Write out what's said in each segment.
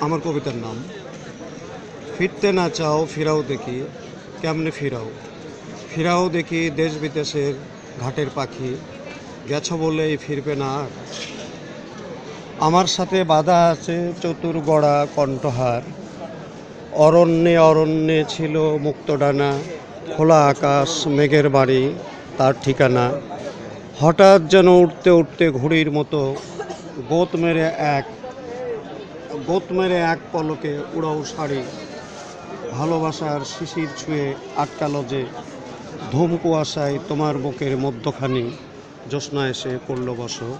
আমার কবিতার নাম ফিরতে না চাও ফিরাও দেখি কেমনে ফিরাও ফিরাও দেখি দেশ বিদেশের ঘাটের পাখি গেছো বলেই ফিরবে না আর। আমার সাথে বাধা আছে চতুর্গড়া কণ্ঠহার। অরণ্যে অরণ্যে ছিল মুক্তডানা, খোলা আকাশ মেঘের বাড়ি তার ঠিকানা। হঠাৎ যেন উঠতে উঠতে ঘুড়ির মতো গোত মেরে এক পলকে উড়াও শাড়ি। ভালোবাসার শিশির ছুঁয়ে আটকালো যে ধূম কুয়াশায় তোমার বুকের মধ্যখানি জ্যোৎস্না এসে পড়ল বসো।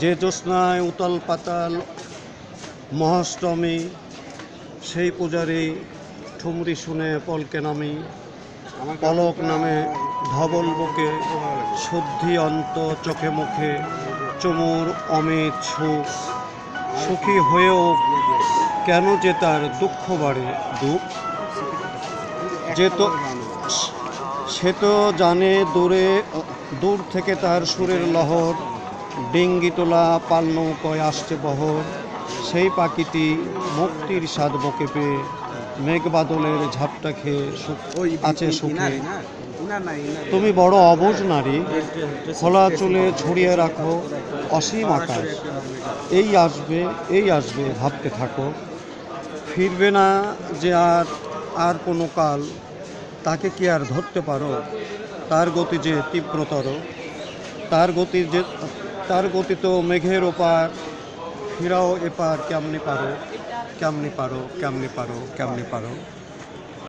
যে জ্যোৎস্নায় উতাল পাতাল মহাষ্টমী, সেই পূজারি ঠুমরি শুনে পলকে নামি। পলক নামে ধবল বুকে শুদ্ধি অন্ত চোখে মুখে চুমুর অমিত সুখ। সুখী হয়েও কেন যে তার দুঃখ বাড়ে দুঃখ, যে তো সে তো জানে দূর থেকে তার সুরের লহর। ডিঙ্গি তোলা পাল নৌকোয় আসছে বহর। সেই পাখিটি মুক্তির স্বাদ বকে পেয়ে মেঘ বাদলের ঝাপটা খেয়ে আছে সুখে। তুমি বড় অবুঝ নারী, খোলা চুলে ছড়িয়ে রাখো অসীম আকাশ। এই আসবে ভাবতে থাকো। ফিরবে না যে আর কোনো কাল, তাকে কি আর ধরতে পারো? তার গতি যে তীব্রতর, তার গতি তো মেঘের ওপার। ফিরাও এপার কেমনে পারো, কেমনে পারো, কেমনে পারো, কেমনে পারো।